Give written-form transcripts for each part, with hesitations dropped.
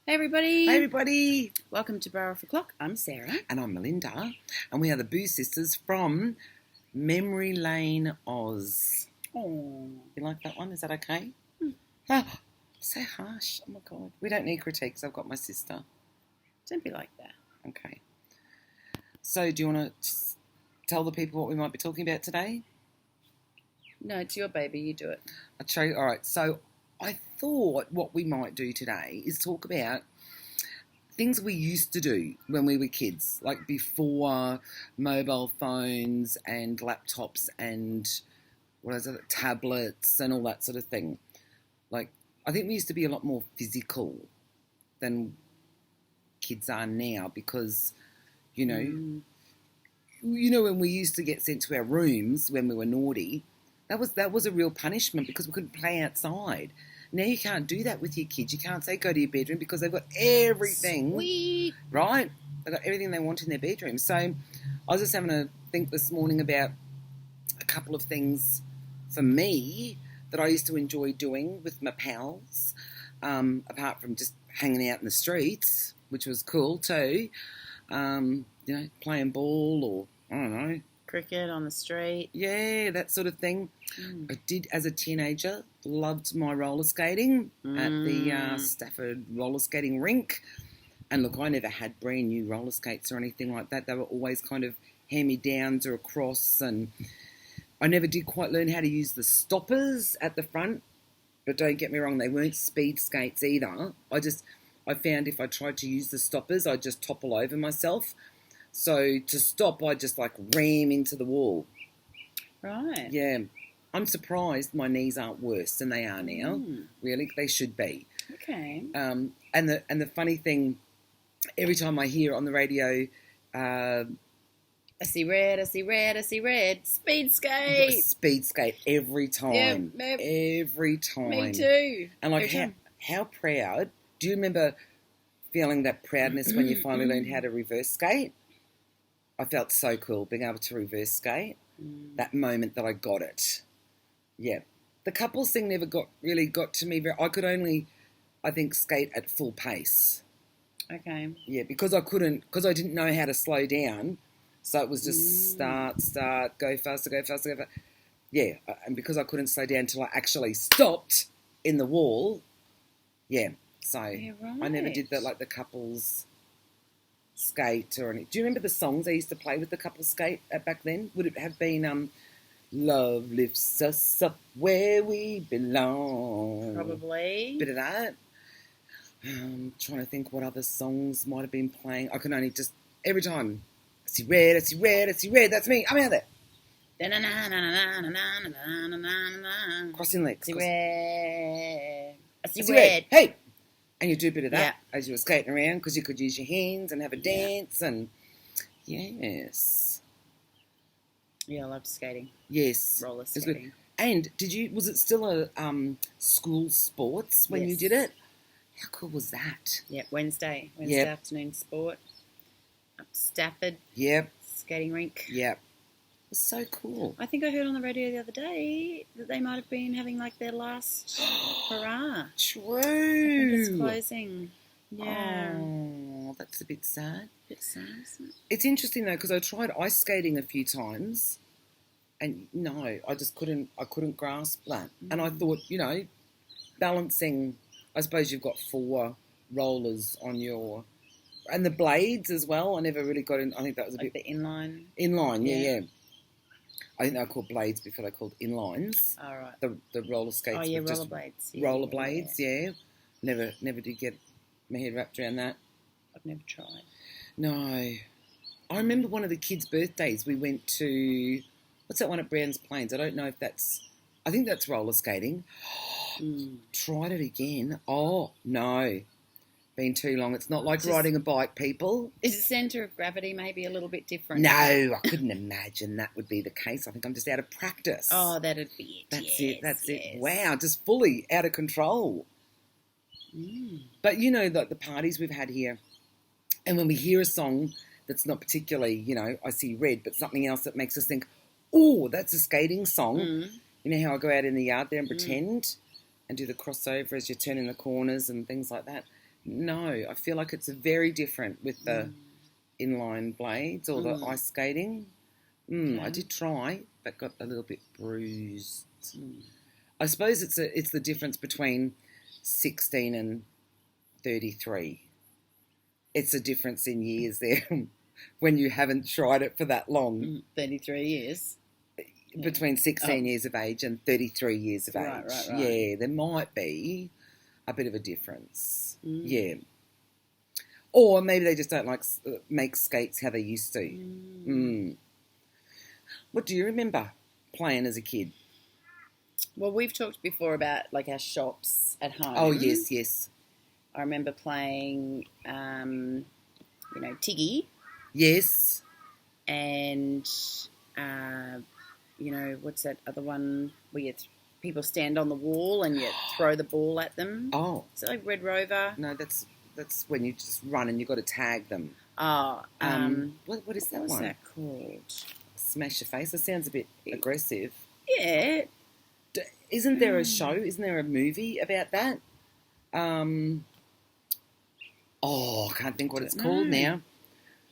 Hey everybody. Hey everybody. Welcome to Barrel for Clock. I'm Sarah. And I'm Melinda. And we are the Boo Sisters from Memory Lane, Oz. Oh. You like that one? Is that okay? Hmm. Oh, so harsh. Oh my God. We don't need critiques. I've got my sister. Don't be like that. Okay. So do you want to tell the people what we might be talking about today? No, it's your baby. You do it. I'll show you. All right. So I thought what we might do today is talk about things we used to do when we were kids, like before mobile phones and laptops and tablets and all that sort of thing. Like, I think we used to be a lot more physical than kids are now because, you know, when we used to get sent to our rooms when we were naughty, that was a real punishment because we couldn't play outside. Now you can't do that with your kids. You can't say go to your bedroom because they've got everything. Sweet. Right? They've got everything they want in their bedroom. So I was just having a think this morning about a couple of things for me that I used to enjoy doing with my pals, apart from just hanging out in the streets, which was cool too. Playing ball or, I don't know. Cricket on the street. Yeah, that sort of thing. I did, as a teenager, loved my roller skating at the Stafford roller skating rink. And look, I never had brand new roller skates or anything like that. They were always kind of hand-me-downs or across. And I never did quite learn how to use the stoppers at the front. But don't get me wrong, they weren't speed skates either. I found if I tried to use the stoppers, I'd just topple over myself. So to stop, I just ram into the wall. Right. Yeah. I'm surprised my knees aren't worse than they are now. Really, they should be. Okay. And the funny thing, every time I hear on the radio, I see red, I see red, I see red. Speed skate. Speed skate every time. Yep. Every time. Me too. And how proud? Do you remember feeling that proudness when you finally learned how to reverse skate? I felt so cool being able to reverse skate. That moment that I got it. Yeah. The couples thing never really got to me. I could only, I think, skate at full pace. Okay. Yeah, because I didn't know how to slow down. So it was just start, go faster, go faster, go faster. Yeah, and because I couldn't slow down until I actually stopped in the wall. Yeah, so Yeah, right. I never did the couples skate or anything. Do you remember the songs they used to play with the couples skate back then? Would it have been Love Lifts Us Up Where We Belong? Probably. Bit of that. Trying to think what other songs might have been playing. I can only just, every time, I see red, I see red, I see red, that's me, I'm out there. Crossing legs. I see red. I see I see red. red. Hey! And you do a bit of that as you were skating around because you could use your hands and have a dance and yes. Yeah, I loved skating. Yes. Roller It was skating. good. And was it still a school sports when you did it? How cool was that? Yeah, Wednesday afternoon sport. Up Stafford. Yep. Skating rink. Yep. It was so cool. I think I heard on the radio the other day that they might have been having their last hurrah. True. I think it's closing. Yeah. Oh, that's a bit sad. Bit sad, isn't it? It's interesting though because I tried ice skating a few times, and no, I just couldn't. I couldn't grasp that. And I thought, balancing. I suppose you've got 4 rollers on your, and the blades as well. I never really got in. I think that was a bit the inline. Inline, yeah. I think they were called blades before they were called inlines. All right. The roller skates. Oh yeah, were just rollerblades. rollerblades, yeah. Never did get my head wrapped around that. I've never tried. No. I remember one of the kids' birthdays we went to, what's that one at Browns Plains? I don't know if I think that's roller skating. Tried it again. Oh, no. Been too long. It's not like riding a bike, people. Is the centre of gravity maybe a little bit different? No, I couldn't imagine that would be the case. I think I'm just out of practice. Oh, that'd be it. That's it. Wow, just fully out of control. But the parties we've had here, and when we hear a song that's not particularly, I see red, but something else that makes us think, oh, that's a skating song. You know how I go out in the yard there and pretend and do the crossover as you're turning the corners and things like that? No, I feel like it's very different with the inline blades or the ice skating. I did try, but got a little bit bruised. I suppose it's the difference between 16 and 33. It's a difference in years there when you haven't tried it for that long. 33 years. Between 16 years of age and 33 years of age. Right. Yeah, there might be a bit of a difference. Yeah. Or maybe they just don't like make skates how they used to. What do you remember playing as a kid? Well, we've talked before about like our shops at home. Oh, yes. I remember playing, Tiggy. Yes. And, what's that other one where people stand on the wall and you throw the ball at them? Oh. Is it like Red Rover? No, that's when you just run and you've got to tag them. Oh. What is that what's one? What's that called? Smash your face. That sounds a bit aggressive. Yeah. Isn't there a show? Isn't there a movie about that? I can't think what it's called now.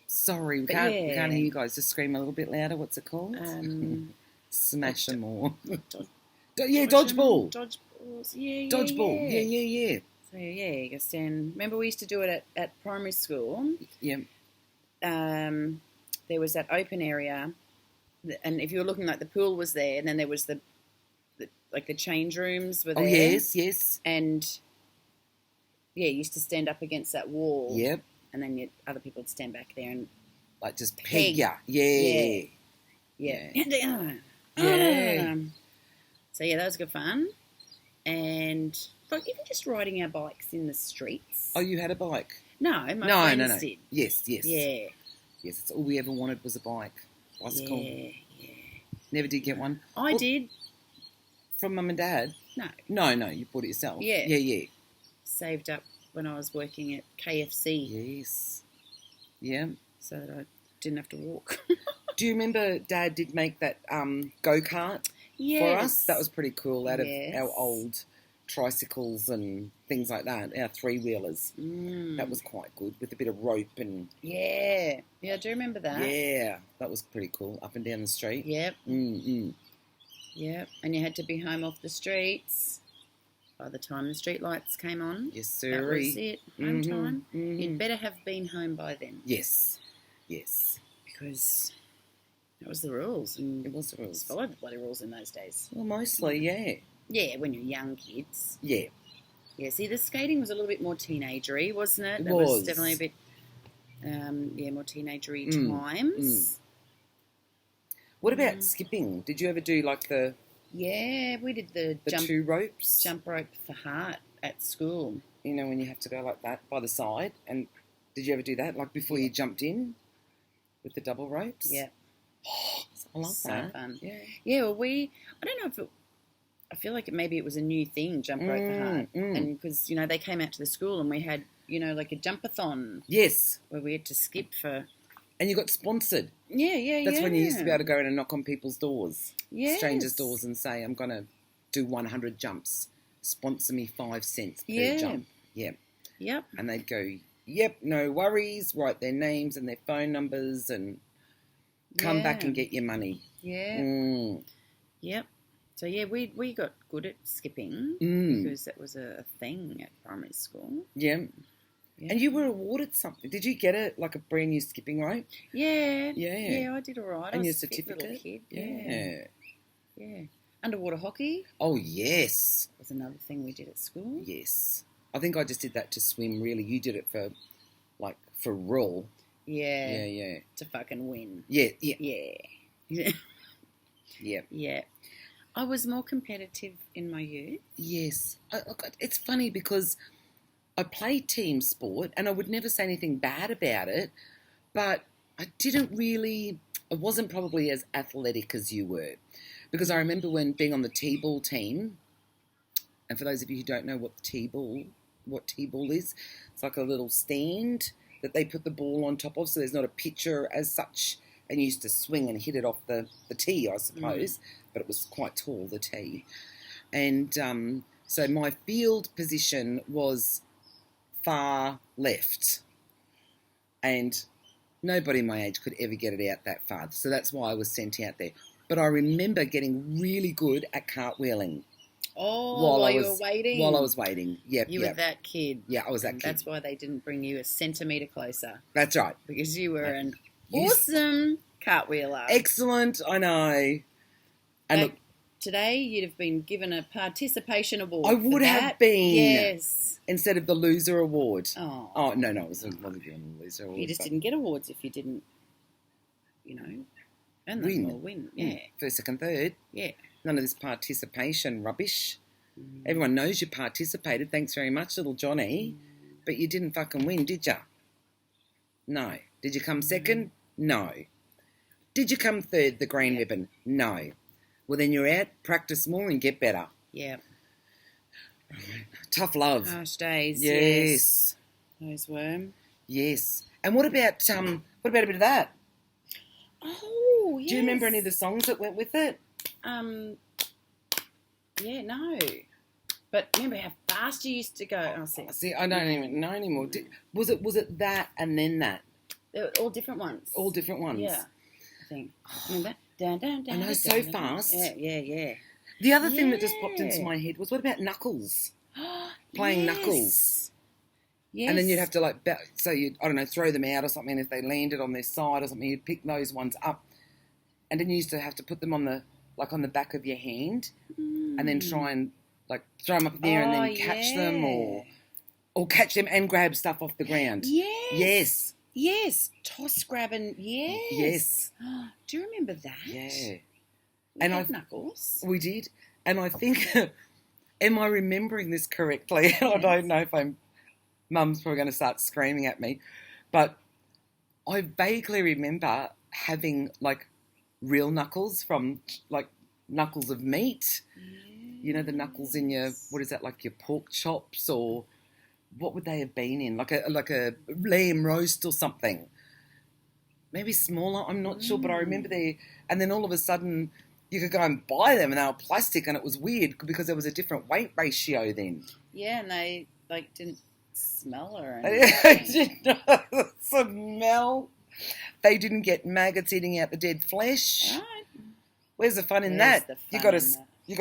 Sorry, we can't hear you guys. Just scream a little bit louder. What's it called? Smash them all. Dodgeball. Dodgeballs. Yeah. Dodgeball. Yeah. So you go stand. Remember, we used to do it at primary school. Yeah. There was that open area, and if you were looking, like the pool was there, and then there was the change rooms were there. Oh yes. And you used to stand up against that wall. Yep. And then other people would stand back there and like just peg ya. Yeah. So that was good fun. And like even just riding our bikes in the streets. Oh, you had a bike? No, my friends did. Yes. Yeah. Yes, it's all we ever wanted was a bike. Bicycle. Yeah. Never did get one. I did. From Mum and Dad? No, you bought it yourself. Yeah. Saved up when I was working at KFC. Yes. Yeah. So that I didn't have to walk. Do you remember Dad did make that go-kart for us? That was pretty cool out of our old tricycles and things like that, our three-wheelers. That was quite good with a bit of rope and... Yeah, I do remember that. Yeah, that was pretty cool, up and down the street. Yep. Yep, and you had to be home off the streets by the time the street lights came on. Yes, sir. That was it, home time. You'd better have been home by then. Yes. Because that was the rules. And it was the rules. Followed the bloody rules in those days. Well, mostly, yeah. Yeah, when you're young kids. Yeah. Yeah, see, the skating was a little bit more teenagery, wasn't it? It was definitely a bit, more teenagery times. What about skipping? Did you ever do like the... Yeah, we did the two ropes? Jump rope for heart at school. You know, when you have to go like that by the side. And did you ever do that, like before you jumped in with the double ropes? Yeah. I love that. Fun. Yeah. Yeah, well, I don't know if I feel like maybe it was a new thing, jump rope for heart. And because, they came out to the school and we had, like a jump-a-thon. Yes. Where we had to skip for... And you got sponsored. Yeah. That's when you used to be able to go in and knock on people's doors. Yes. Strangers' doors and say, I'm going to do 100 jumps. Sponsor me 5 cents per jump. Yeah. Yep. And they'd go, yep, no worries, write their names and their phone numbers and come back and get your money. Yeah. Yep. So, we got good at skipping because that was a thing at primary school. Yeah. And you were awarded something. Did you get a brand new skipping rope? Yeah. Yeah, I did all right. And I your was a fit little certificate? kid. Yeah. Underwater hockey. Oh, yes. Was another thing we did at school. Yes. I think I just did that to swim, really. You did it for real. Yeah. Yeah. To fucking win. Yeah. Yeah. Yeah. I was more competitive in my youth. Yes. It's funny because I played team sport and I would never say anything bad about it, but I wasn't probably as athletic as you were. Because I remember when being on the T-ball team, and for those of you who don't know what T-ball is, it's like a little stand that they put the ball on top of, so there's not a pitcher as such, and you used to swing and hit it off the tee, I suppose, but it was quite tall, the tee. And so my field position was far left. And nobody my age could ever get it out that far. So that's why I was sent out there. But I remember getting really good at cartwheeling. Oh, while you were waiting? While I was waiting, yep. You were that kid. Yeah, I was that kid. That's why they didn't bring you a centimetre closer. That's right. Because you were an awesome cartwheeler. Excellent, I know. And look, today you'd have been given a participation award. I would have been. Yes. Instead of the loser award. Oh. No, I wasn't given the loser award. You just didn't get awards if you didn't, earn them or win. Yeah. First, second, third. Yeah. None of this participation rubbish. Everyone knows you participated. Thanks very much, little Johnny. But you didn't fucking win, did you? No. Did you come second? No. Did you come third, the green ribbon? No. Well, then you're out, practice more and get better. Yeah. Tough love. Harsh days. Yes. Those were. Yes. And what about a bit of that? Oh, yes. Do you remember any of the songs that went with it? Yeah, no. But remember how fast you used to go? Oh, see, I don't even know anymore. Was it that and then that? They were all different ones. All different ones? Yeah, I think. Remember? Down, I know, so fast. Yeah. The other thing that just popped into my head was, what about Knuckles? Playing Knuckles. Yes. And then you'd have to, so you'd, I don't know, throw them out or something. If they landed on their side or something, you'd pick those ones up. And then you used to have to put them on the back of your hand and then try and, throw them up there and then catch them or catch them and grab stuff off the ground. Yes. Yes. Toss grabbing. Yes. Yes. Do you remember that? Yeah. We had Knuckles. We did. And I think, am I remembering this correctly? Yes. I don't know if Mum's probably going to start screaming at me. But I vaguely remember having, real knuckles from, knuckles of meat. Yes. You know, the knuckles in your, what is that, your pork chops, or what would they have been in? Like a lamb roast or something. Maybe smaller, I'm not sure, but I remember and then all of a sudden you could go and buy them and they were plastic, and it was weird because there was a different weight ratio then. Yeah, and they, didn't smell or anything. They did not smell. They didn't get maggots eating out the dead flesh. Right. Where's the fun in that? You got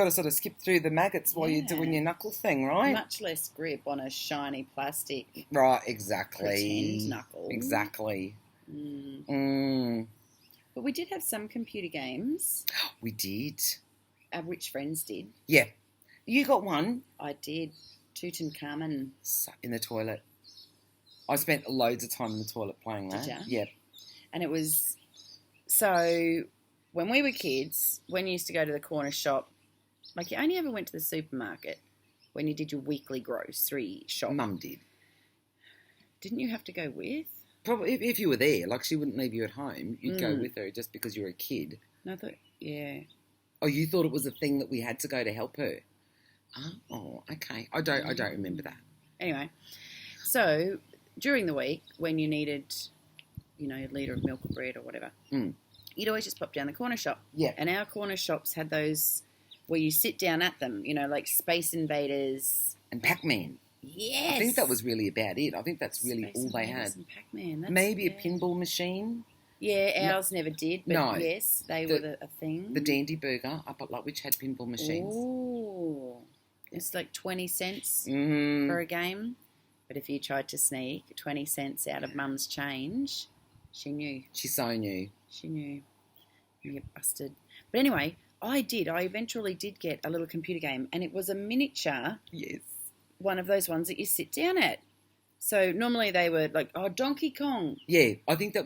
to sort of skip through the maggots while you're doing your knuckle thing, right? Much less grip on a shiny plastic. Right, exactly. Pretend knuckle. Exactly. But we did have some computer games. We did. Our rich friends did. Yeah. You got one? I did. Tutankhamun. In the toilet. I spent loads of time in the toilet playing that. Did you? Yeah. And it was... So, when we were kids, when you used to go to the corner shop, you only ever went to the supermarket when you did your weekly grocery shop. Mum did. Didn't you have to go with? Probably, if you were there. She wouldn't leave you at home. You'd go with her just because you were a kid. No, I thought, yeah. Oh, you thought it was a thing that we had to go to help her? Oh, okay. I don't remember that. Anyway, so during the week when you needed, a litre of milk or bread or whatever, you'd always just pop down the corner shop. Yeah. And our corner shops had those where you sit down at them, like Space Invaders. And Pac-Man. Yes. I think that was really about it. I think that's really Space all they Invaders had. And Pac-Man. Maybe a pinball machine. Yeah, ours never did, but yes, they were a thing. The Dandy Burger up at Lutwich had pinball machines. Ooh. It's 20 cents for a game. But if you tried to sneak 20 cents out of Mum's change, she knew. She so knew. She knew. You get busted. But anyway, I eventually did get a little computer game, and it was a miniature. Yes. One of those ones that you sit down at. So normally they were Donkey Kong. Yeah, I think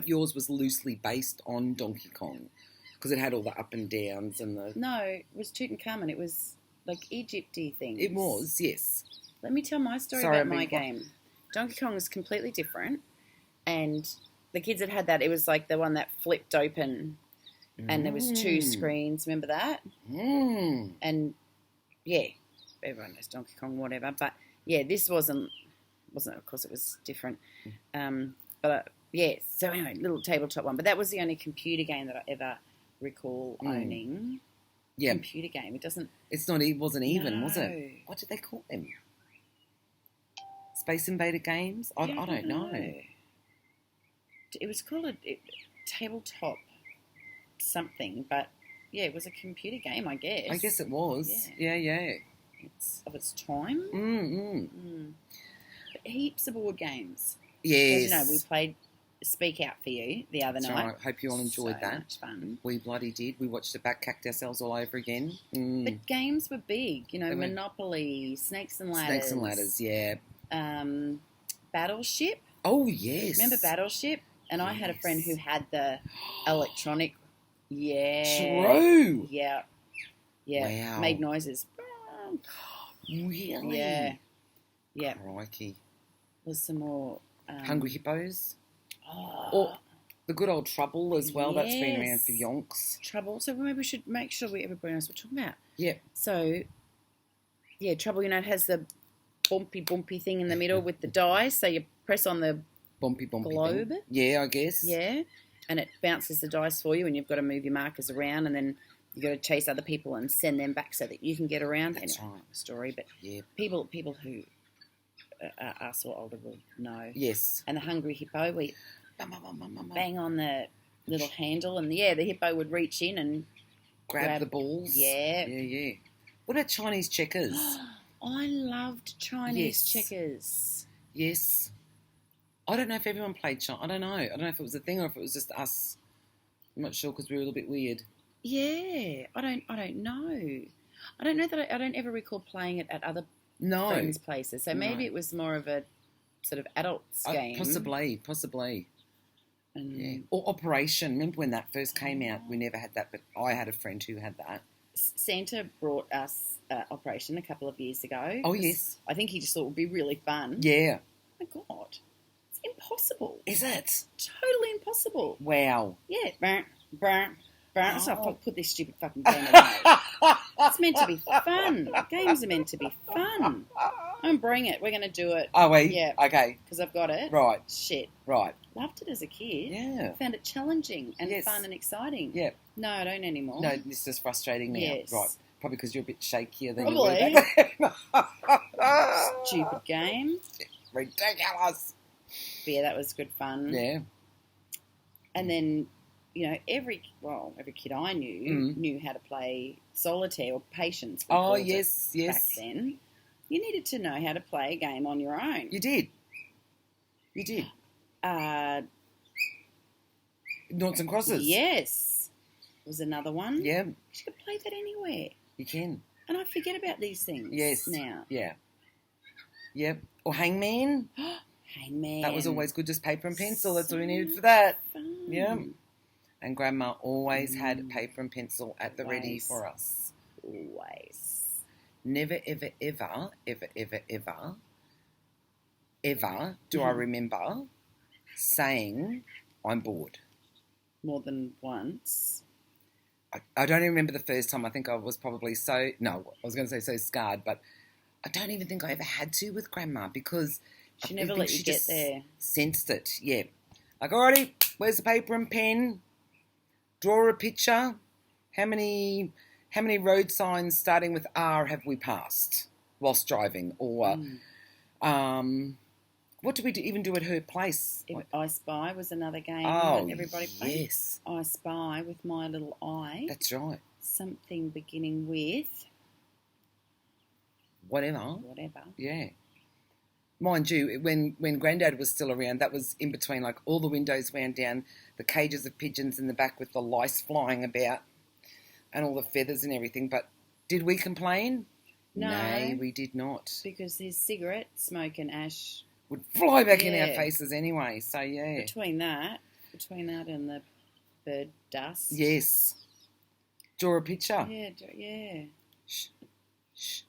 yours was loosely based on Donkey Kong because it had all the up and downs and the... No, it was Tutankhamun. It was Egypty things. It was, yes. Let me tell my story about my game. Donkey Kong was completely different, and the kids that had that, it was the one that flipped open, and there was 2 screens. Remember that? And yeah, everyone knows Donkey Kong, whatever. But yeah, this wasn't. Of course, it was different. But yeah. So anyway, little tabletop one. But that was the only computer game that I ever recall owning. Yeah. Computer game. It doesn't. It's not. It wasn't even, No. was it? What did they call them? Space Invader games? I don't know. It was called a tabletop something, but yeah, it was a computer game, I guess. I guess it was. Yeah. It's of its time. But heaps of board games. Yes. As you know, we played Speak Out for You the other night. Right. Hope you all enjoyed that. Much fun. We bloody did. We watched it back, cacked ourselves all over again. The games were big, Monopoly, Snakes and Ladders. Snakes and Ladders, yeah. Battleship. Oh, yes. Remember Battleship? And I had a friend who had the electronic. Yeah. True. Yeah. Wow. Made noises. Really? Yeah. Crikey. Was some more... Hungry Hippos. Oh. Or the good old Trouble as well. That's been around for yonks. Trouble. So maybe we should make sure everybody knows what we're talking about. Yeah. So, Trouble, it has the bumpy thing in the middle with the dice. So you press on the bumpy globe. Thing. Yeah, I guess. Yeah. And it bounces the dice for you, and you've got to move your markers around, and then you've got to chase other people and send them back so that you can get around. That's right. Story, but people who are sort older will know. Yes. And the Hungry Hippo, we bang on the little handle, and the hippo would reach in and grab the balls. Yeah. What about Chinese checkers? I loved Chinese checkers. Yes. I don't know if everyone played China. I don't know. I don't know if it was a thing or if it was just us. I'm not sure because we were a little bit weird. Yeah, I don't know. I don't know that I don't ever recall playing it at other friends' places. So maybe it was more of a sort of adults game. Possibly. Or Operation. Remember when that first came out? We never had that, but I had a friend who had that. Santa brought us Operation a couple of years ago. Oh, yes. I think he just thought it would be really fun. Yeah. Oh, my God. It's impossible. Is it? Totally impossible. Wow. Yeah. That's why I put this stupid fucking game away. It's meant to be fun. Games are meant to be fun. Don't bring it. We're going to do it. Are we? Yeah. Okay. Because I've got it. Right. Shit. Right. Loved it as a kid. Yeah. Found it challenging and fun and exciting. Yeah. No, I don't anymore. No, this is frustrating now. Yes. Right. Probably because you're a bit shakier than Probably. you were back then. Stupid game. Ridiculous. But yeah, that was good fun. Yeah. And then, every kid I knew how to play solitaire or patience. Oh, yes. Back then. You needed to know how to play a game on your own. You did. Noughts and crosses. Yes. Was another one. Yeah. You could play that anywhere. You can. And I forget about these things now. Yeah. Yep. Or Hangman. Hangman. That was always good, just paper and pencil. That's all we needed for that. Fun. Yeah. And Grandma always had paper and pencil at the ready for us. Always. Never, ever, ever, ever, ever, ever, ever do I remember saying, I'm bored. More than once. I don't even remember the first time. I think I was probably so scarred, but I don't even think I ever had to with Grandma because she never let you get there. Sensed it, yeah. Like, alrighty, where's the paper and pen? Draw a picture. How many road signs starting with R have we passed whilst driving? Or what did we even do at her place? I Spy was another game that everybody played. Yes. I Spy with my little eye. That's right. Something beginning with... Whatever. Yeah. Mind you, when Grandad was still around, that was in between, like, all the windows wound down, the cages of pigeons in the back with the lice flying about and all the feathers and everything. But did we complain? No, we did not. Because his cigarette smoke and ash would fly back in our faces anyway, so yeah. Between that and the bird dust. Yes. Draw a picture. Yeah. Shh.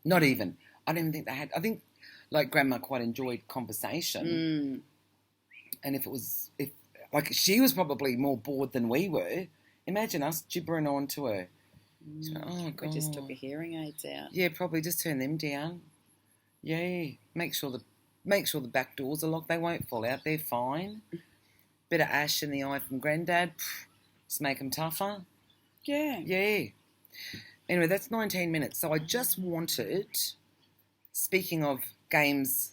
Not even. I don't even think they had... I think, like, Grandma quite enjoyed conversation. And if she was probably more bored than we were, imagine us gibbering on to her. So, oh, God. We just took the hearing aids out. Yeah, probably just turn them down. Yeah. Make sure the back doors are locked. They won't fall out. They're fine. Bit of ash in the eye from Grandad. Just make them tougher. Yeah. Yeah. Anyway, that's 19 minutes. So I just wanted, speaking of games